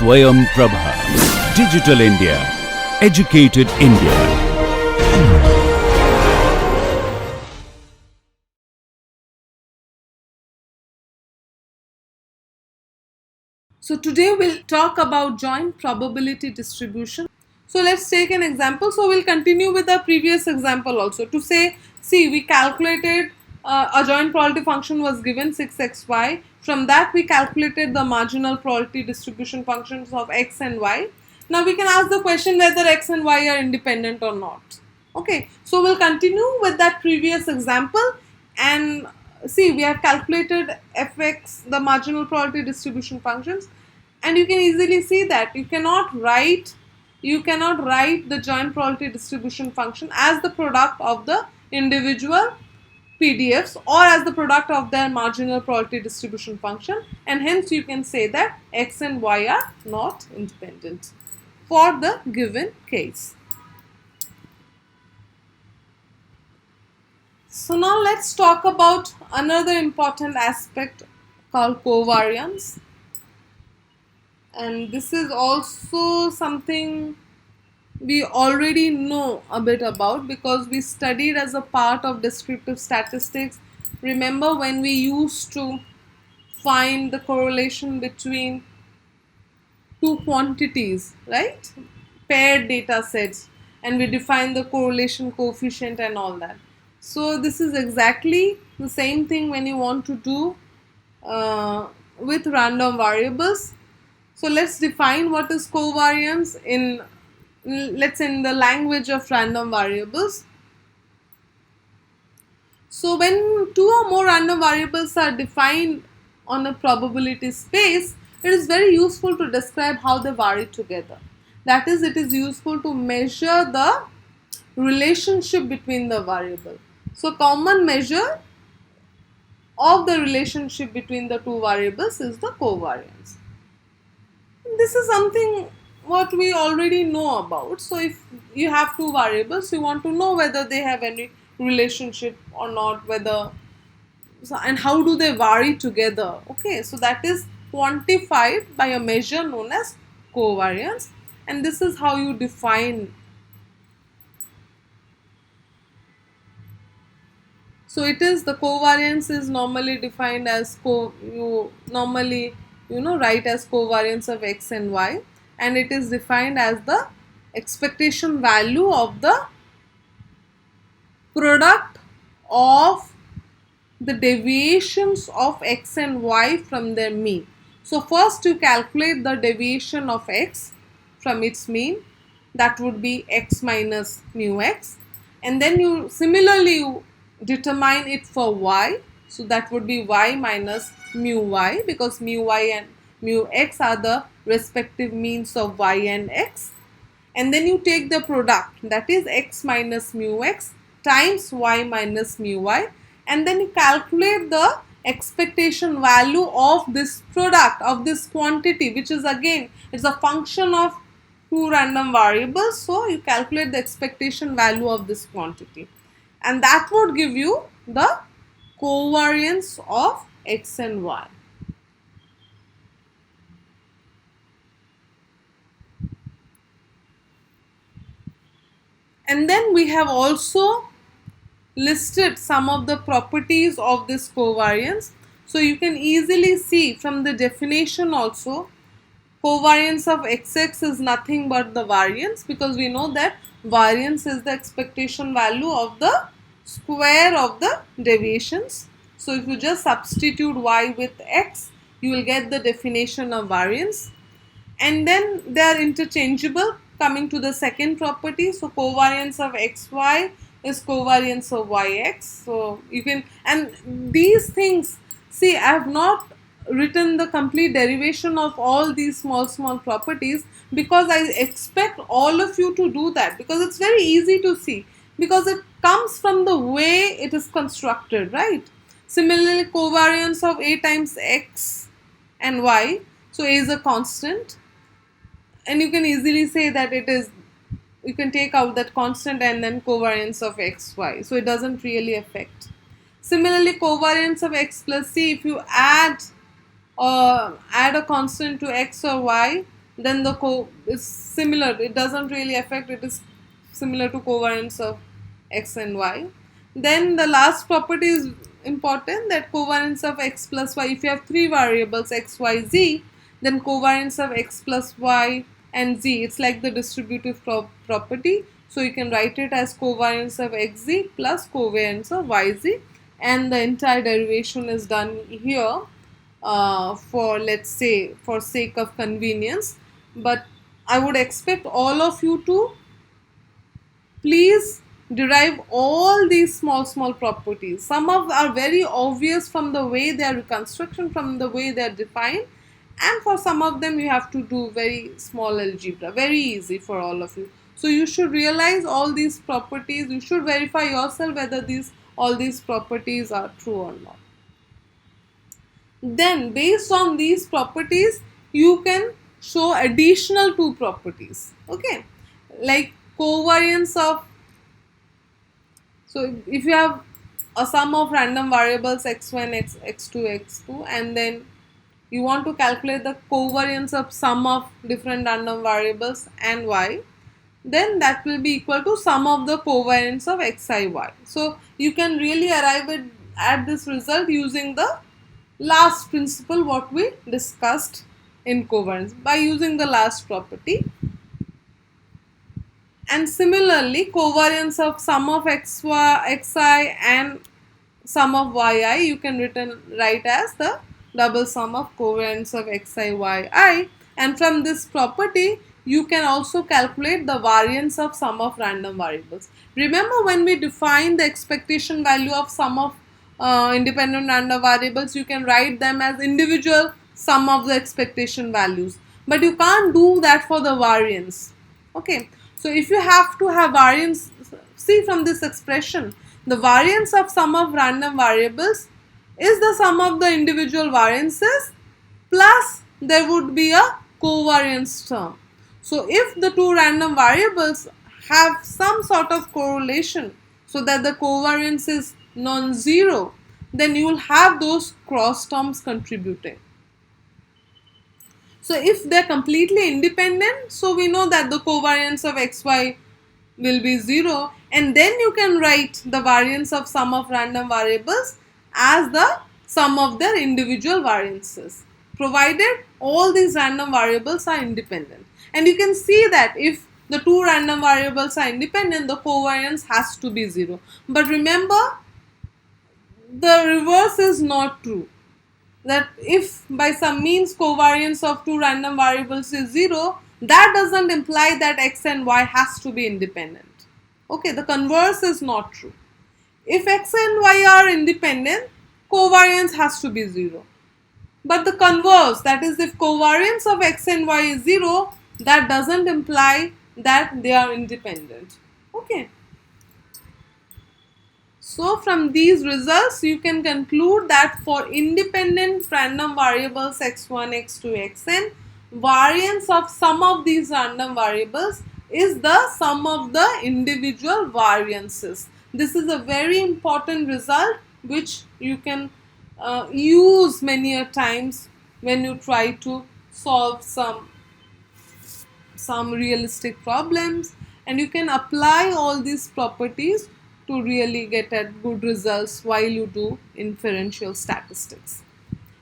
Swayam Prabha. Digital India. Educated India. So today we'll talk about joint probability distribution. So let's take an example. So we'll continue with the previous example also. To say, see, we calculated a joint probability function was given 6xy. From that we calculated the marginal probability distribution functions of x and y. Now we can ask the question whether x and y are independent or not. Okay, so we'll continue with that previous example and see, we have calculated fx, the marginal probability distribution functions, and you can easily see that you cannot write the joint probability distribution function as the product of the individual PDFs or as the product of their marginal probability distribution function, and hence you can say that x and y are not independent for the given case. So now let's talk about another important aspect called covariance, and this is also something we already know a bit about because we studied as a part of descriptive statistics. Remember when we used to find the correlation between two quantities, right? Paired data sets, and we define the correlation coefficient and all that. So this is exactly the same thing when you want to do with random variables. So let's define what is covariance in the language of random variables. So when two or more random variables are defined on a probability space, it is very useful to describe how they vary together. That is, it is useful to measure the relationship between the variable. So common measure of the relationship between the two variables is the covariance. This is something what we already know about. So if you have two variables, you want to know whether they have any relationship or not, and how do they vary together. Okay, so that is quantified by a measure known as covariance, and this is how you define. So it is, the covariance is normally defined as you normally write as covariance of x and y, and it is defined as the expectation value of the product of the deviations of x and y from their mean. So first you calculate the deviation of x from its mean, that would be x minus mu x, and then you determine it for y, so that would be y minus mu y, because mu y and mu x are the respective means of y and x, and then you take the product, that is x minus mu x times y minus mu y, and then you calculate the expectation value of this product, of this quantity, which is again, it's a function of two random variables. So you calculate the expectation value of this quantity, and that would give you the covariance of x and y. And then we have also listed some of the properties of this covariance. So you can easily see from the definition also, covariance of xx is nothing but the variance, because we know that variance is the expectation value of the square of the deviations. So if you just substitute y with x, you will get the definition of variance, and then they are interchangeable. Coming to the second property, so covariance of xy is covariance of yx. So you can, and these things, see, I have not written the complete derivation of all these small properties, because I expect all of you to do that, because it's very easy to see, because it comes from the way it is constructed, right? Similarly, covariance of a times x and y, so a is a constant, and you can easily say that it is, you can take out that constant and then covariance of x, y, so it doesn't really affect. Similarly, covariance of x plus c, if you add a constant to x or y, then the is similar. It doesn't really affect. It is similar to covariance of x and y. Then the last property is important, that covariance of x plus y. If you have three variables x, y, z, then covariance of x plus y and z, it's like the distributive property. So you can write it as covariance of xz plus covariance of yz, and the entire derivation is done here for, let's say, for sake of convenience. But I would expect all of you to please derive all these small properties. Some of are very obvious from the way they are reconstruction, from the way they are defined, and for some of them you have to do very small algebra, very easy for all of you. So you should realize all these properties. You should verify yourself whether all these properties are true or not. Then based on these properties you can show additional two properties, okay, like covariance of, so if you have a sum of random variables x1, x2, x2, and then you want to calculate the covariance of sum of different random variables and y, then that will be equal to sum of the covariance of xi, y. So you can really arrive at this result using the last principle what we discussed in covariance, by using the last property. And similarly, covariance of sum of xi and sum of yi, you can write as the double sum of covariance of xi, yi, and from this property you can also calculate the variance of sum of random variables. Remember, when we define the expectation value of sum of independent random variables, you can write them as individual sum of the expectation values, but you can't do that for the variance, okay. So if you have to have variance, see from this expression, the variance of sum of random variables is the sum of the individual variances plus there would be a covariance term. So if the two random variables have some sort of correlation so that the covariance is non-zero, then you will have those cross terms contributing. So if they are completely independent, so we know that the covariance of xy will be 0, and then you can write the variance of sum of random variables as the sum of their individual variances, provided all these random variables are independent. And you can see that if the two random variables are independent, the covariance has to be 0. But remember, the reverse is not true. That if by some means covariance of two random variables is 0, that doesn't imply that x and y has to be independent. Okay, the converse is not true. If x and y are independent, covariance has to be 0. But the converse, that is, if covariance of x and y is 0, that doesn't imply that they are independent. Okay. So from these results you can conclude that for independent random variables x1, x2, xn, variance of sum of these random variables is the sum of the individual variances. This is a very important result which you can use many a times when you try to solve some realistic problems, and you can apply all these properties to really get at good results while you do inferential statistics.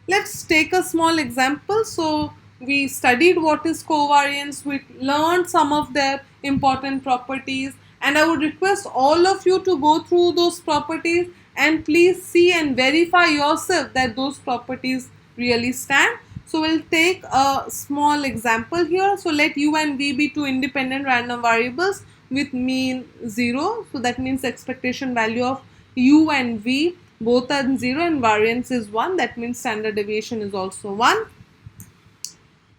Let's take a small example. So we studied what is covariance, we learned some of their important properties, and I would request all of you to go through those properties and please see and verify yourself that those properties really stand. So we'll take a small example here. So let u and v be two independent random variables with mean 0. So that means expectation value of u and v both are 0 and variance is 1. That means standard deviation is also 1.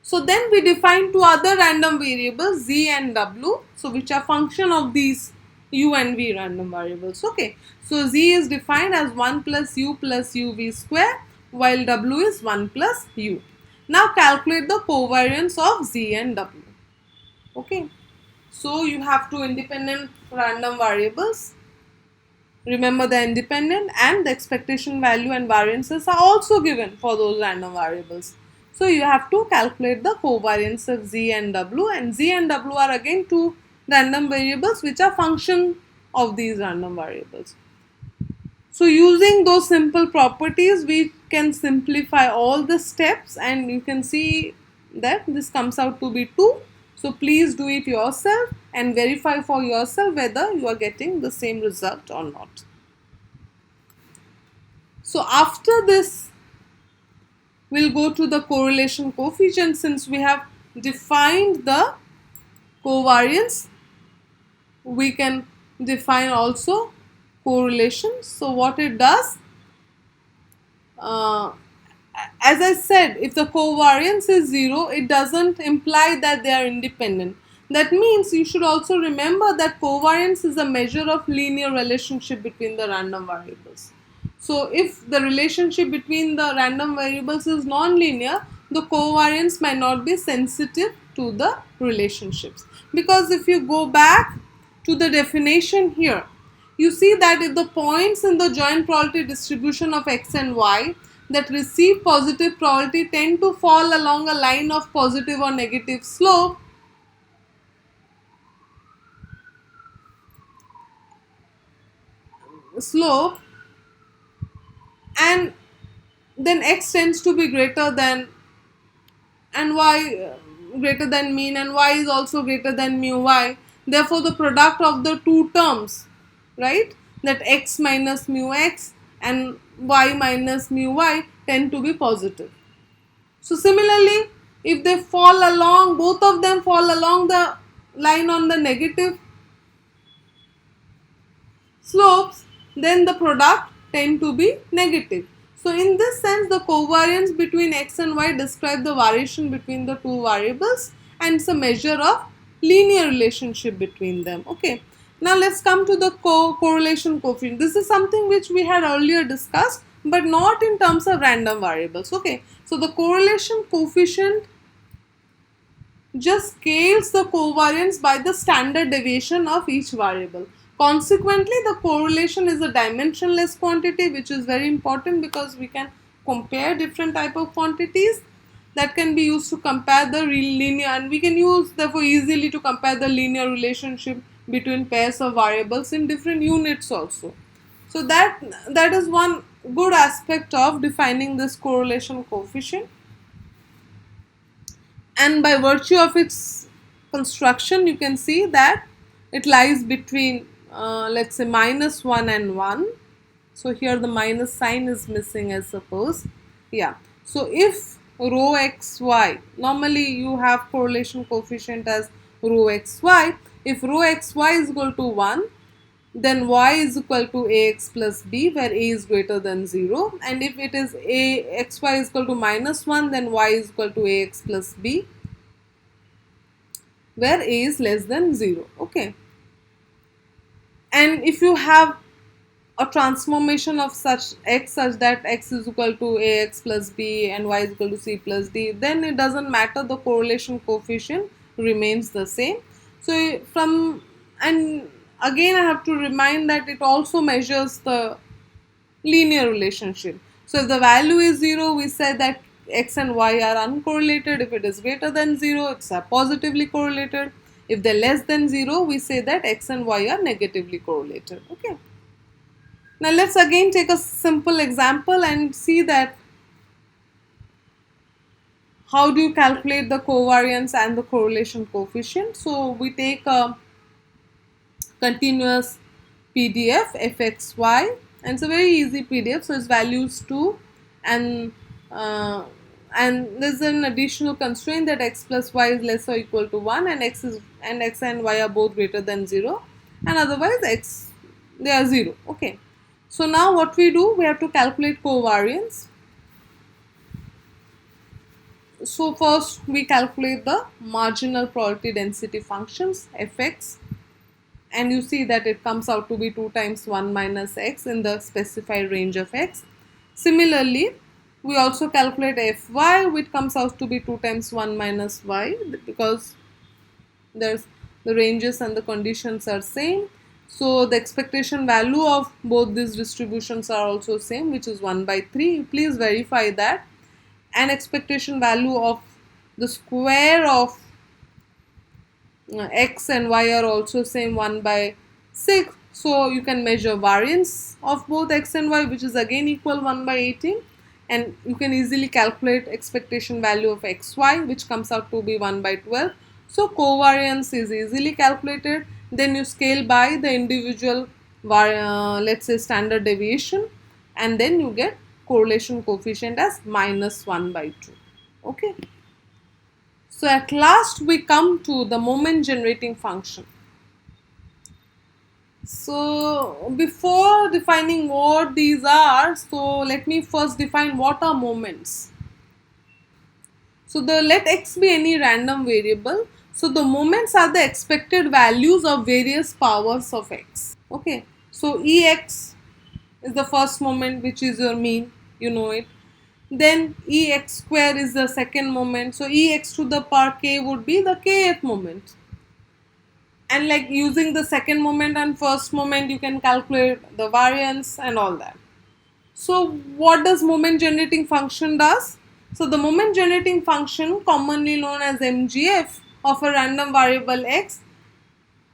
So then we define two other random variables z and w, so which are function of these u and v random variables. Okay, so z is defined as 1 plus u plus uv square, while w is 1 plus u. Now calculate the covariance of z and w. Okay, so you have two independent random variables. Remember, they are independent and the expectation value and variances are also given for those random variables. So you have to calculate the covariance of Z and W, and Z and W are again two random variables which are function of these random variables. So using those simple properties, we can simplify all the steps, and you can see that this comes out to be 2. So please do it yourself and verify for yourself whether you are getting the same result or not. So after this, we'll go to the correlation coefficient. Since we have defined the covariance, we can define also correlation. So what it does, as I said, if the covariance is 0, it doesn't imply that they are independent. That means you should also remember that covariance is a measure of linear relationship between the random variables. So if the relationship between the random variables is non-linear, the covariance might not be sensitive to the relationships. Because if you go back to the definition here, you see that if the points in the joint probability distribution of x and y that receive positive probability tend to fall along a line of positive or negative slope, and then x tends to be greater than and y greater than mean, and y is also greater than mu y. Therefore, the product of the two terms, right, that x minus mu x and y minus mu y tend to be positive. So similarly, if they fall along, both of them fall along the line on the negative slopes, then the product tend to be negative. So in this sense, the covariance between x and y describe the variation between the two variables, and it's a measure of linear relationship between them. Okay. Now let's come to the correlation coefficient. This is something which we had earlier discussed, but not in terms of random variables. Okay. So the correlation coefficient just scales the covariance by the standard deviation of each variable. Consequently, the correlation is a dimensionless quantity, which is very important because we can compare different type of quantities that can be used to compare the linear, and we can use therefore easily to compare the linear relationship between pairs of variables in different units also. So that is one good aspect of defining this correlation coefficient, and by virtue of its construction, you can see that it lies between let's say minus 1 and 1. So here the minus sign is missing, I suppose. Yeah. So if rho xy, normally you have correlation coefficient as rho xy. If rho xy is equal to 1, then y is equal to ax plus b, where a is greater than 0. And if it is xy is equal to minus 1, then y is equal to ax plus b, where a is less than 0. Okay. And if you have a transformation of such x such that x is equal to ax plus b and y is equal to c plus d, then it doesn't matter, the correlation coefficient remains the same. So and again I have to remind that it also measures the linear relationship. So if the value is 0, we say that x and y are uncorrelated. If it is greater than 0, it's positively correlated. If they're less than 0, we say that x and y are negatively correlated. Okay. Now let's again take a simple example and see that how do you calculate the covariance and the correlation coefficient. So we take a continuous PDF fxy, and it's a very easy PDF. So its values 2, and there's an additional constraint that x plus y is less or equal to 1, and x and y are both greater than 0, and otherwise they are 0. Okay. So now what we do, we have to calculate covariance. So first we calculate the marginal probability density functions fx, and you see that it comes out to be 2 times 1 minus x in the specified range of x. Similarly, we also calculate fy, which comes out to be 2 times 1 minus y, because there's the ranges and the conditions are same. So the expectation value of both these distributions are also same, which is 1 by 3. Please verify that. and expectation value of the square of x and y are also same 1 by 6. So you can measure variance of both x and y, which is again equal 1 by 18, and you can easily calculate expectation value of xy, which comes out to be 1 by 12. So covariance is easily calculated. Then you scale by the individual let's say standard deviation, and then you get correlation coefficient as minus 1 by 2. Okay. So at last we come to the moment generating function. So before defining what these are, so let me first define what are moments. So let x be any random variable. So the moments are the expected values of various powers of x. Okay. So ex is the first moment, which is your mean, you know it. Then ex square is the second moment. So ex to the power k would be the kth moment. And like using the second moment and first moment, you can calculate the variance and all that. So what does moment generating function does? So the moment generating function, commonly known as MGF of a random variable x,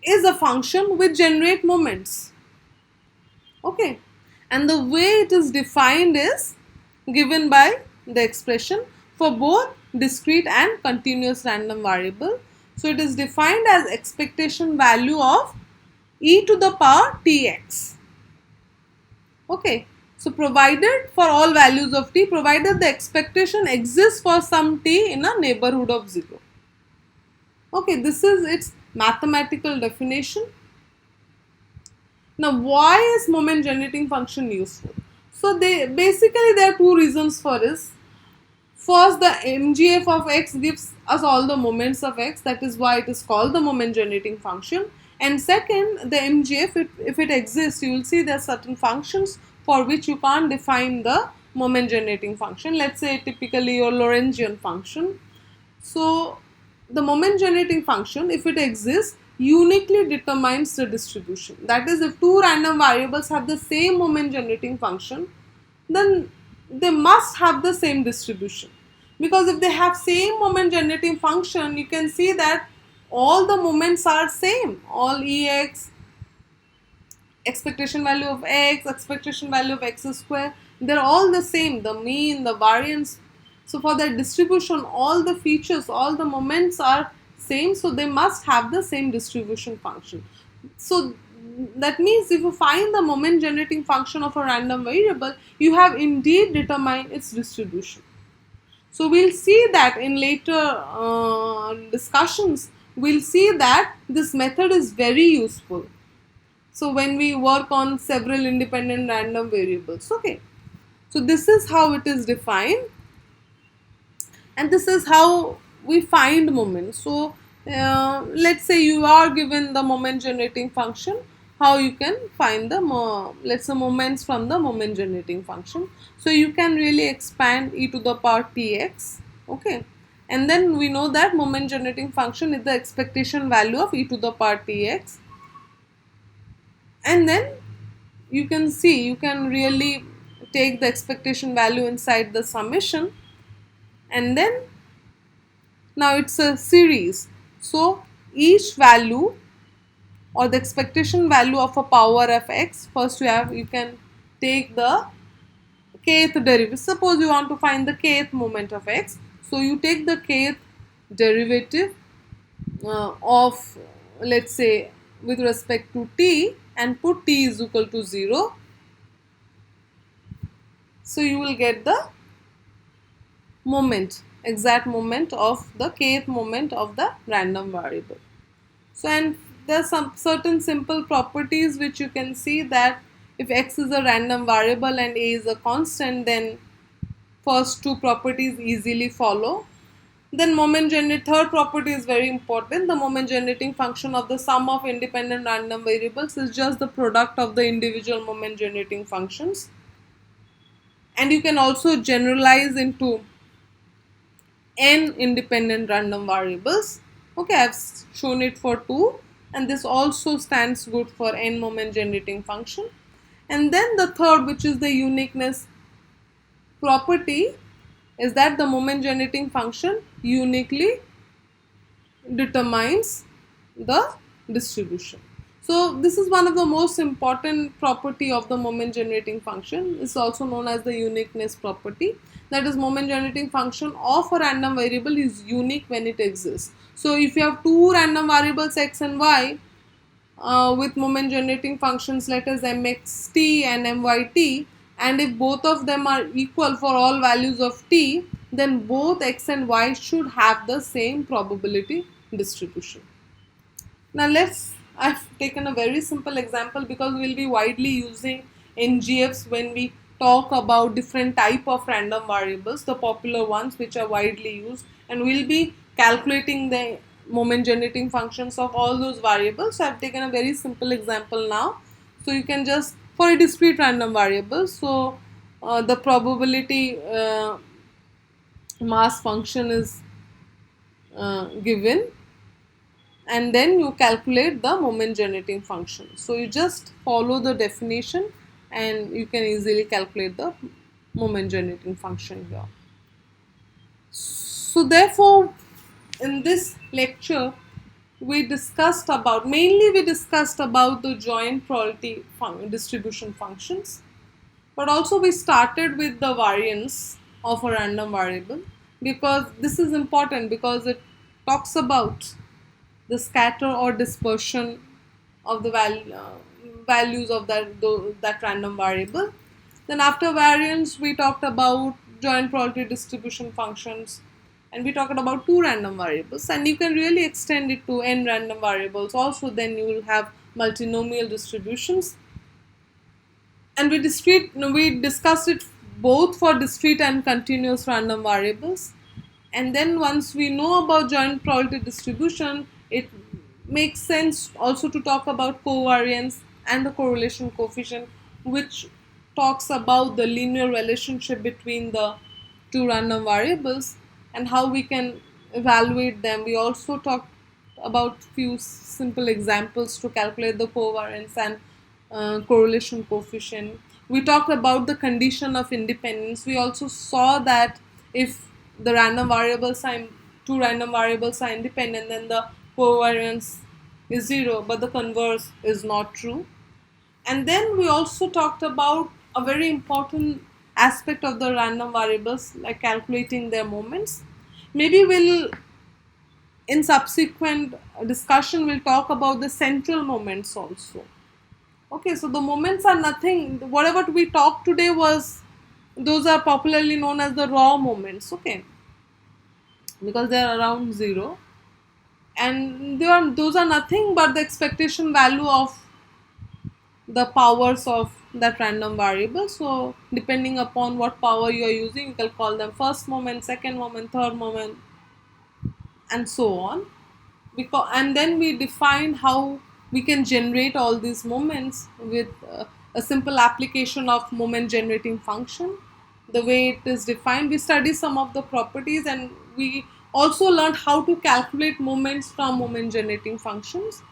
is a function which generate moments. Okay. And the way it is defined is given by the expression for both discrete and continuous random variable. So it is defined as expectation value of e to the power tx. Okay. So provided for all values of t, provided the expectation exists for some t in a neighborhood of 0. Okay, this is its mathematical definition. Now, why is moment generating function useful? So there are two reasons for this. First, the MGF of x gives us all the moments of x. That is why it is called the moment generating function. And second, the MGF, if it exists, you will see there are certain functions for which you can't define the moment generating function. Let's say typically your Lorentzian function. So the moment generating function, if it exists, uniquely determines the distribution. That is, if two random variables have the same moment generating function, then they must have the same distribution. Because if they have same moment generating function, you can see that all the moments are same. All ex, expectation value of x, expectation value of x square, they're all the same. The mean, the variance. So for their distribution, all the features, all the moments are same. So they must have the same distribution function. So that means if you find the moment generating function of a random variable, you have indeed determined its distribution. So we'll see that in later discussions, we'll see that this method is very useful. So when we work on several independent random variables, okay. So this is how it is defined, and this is how we find moments. So let's say you are given the moment generating function, how you can find the let's say moments from the moment generating function. So you can really expand e to the power tx, okay, and then we know that moment generating function is the expectation value of e to the power tx, and then you can see, you can really take the expectation value inside the summation, and then now it's a series. So each value or the expectation value of a power of x, first you can take the kth derivative. Suppose you want to find the kth moment of x, so you take the kth derivative of, let's say, with respect to t, and put t is equal to 0. So you will get the moment, exact moment of the kth moment of the random variable. So, and there are some certain simple properties which you can see, that if x is a random variable and a is a constant, then first two properties easily follow. Then third property is very important. The moment generating function of the sum of independent random variables is just the product of the individual moment generating functions. And you can also generalize into n independent random variables. Okay, I've shown it for 2, and this also stands good for n moment generating function. And then the third, which is the uniqueness property, is that the moment generating function uniquely determines the distribution. So this is one of the most important property of the moment generating function. It's also known as the uniqueness property. That is, moment generating function of a random variable is unique when it exists. So if you have two random variables x and y with moment generating functions, let us mxt and myt, and if both of them are equal for all values of t, then both x and y should have the same probability distribution. Now I've taken a very simple example because we'll be widely using NGFs when we talk about different type of random variables, the popular ones which are widely used, and we'll be calculating the moment generating functions of all those variables. So I've taken a very simple example now. So you can just, for a discrete random variable, so the probability mass function is given, and then you calculate the moment generating function. So you just follow the definition and you can easily calculate the moment generating function here. So therefore, in this lecture we discussed about the joint probability distribution functions, but also we started with the variance of a random variable, because this is important because it talks about the scatter or dispersion of the values of that random variable. Then after variance we talked about joint probability distribution functions, and we talked about two random variables, and you can really extend it to n random variables also. Then you will have multinomial distributions, and we discussed it both for discrete and continuous random variables. And then once we know about joint probability distribution, it makes sense also to talk about covariance and the correlation coefficient, which talks about the linear relationship between the two random variables and how we can evaluate them. We also talked about few simple examples to calculate the covariance and correlation coefficient. We talked about the condition of independence. We also saw that if the two random variables are independent, then the covariance is 0, but the converse is not true. And then we also talked about a very important aspect of the random variables, like calculating their moments. Maybe in subsequent discussion we'll talk about the central moments also. Okay, so the moments are nothing, whatever we talked today those are popularly known as the raw moments, okay, because they are around 0, and those are nothing but the expectation value of the powers of that random variable. So depending upon what power you are using, you can call them first moment, second moment, third moment, and so on. And then we defined how we can generate all these moments with a simple application of moment generating function. The way it is defined, we studied some of the properties, and we also learned how to calculate moments from moment generating functions.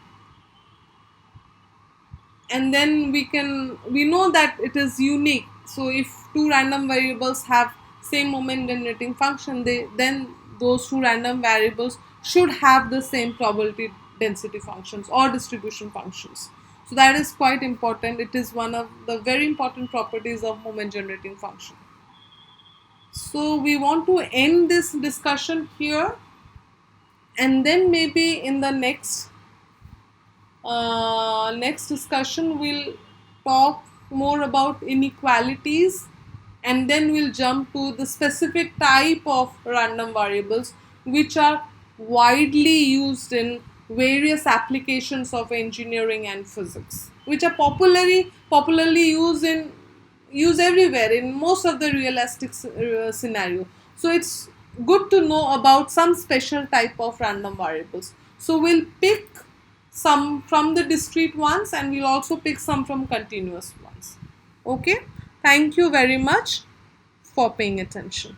And then we know that it is unique. So if two random variables have same moment generating function, then those two random variables should have the same probability density functions or distribution functions. So that is quite important. It is one of the very important properties of moment generating function. So we want to end this discussion here, and then maybe in the next discussion we'll talk more about inequalities, and then we'll jump to the specific type of random variables which are widely used in various applications of engineering and physics, which are popularly used everywhere in most of the realistic scenario. So it's good to know about some special type of random variables. So we'll pick some from the discrete ones, and we'll also pick some from continuous ones. Okay, thank you very much for paying attention.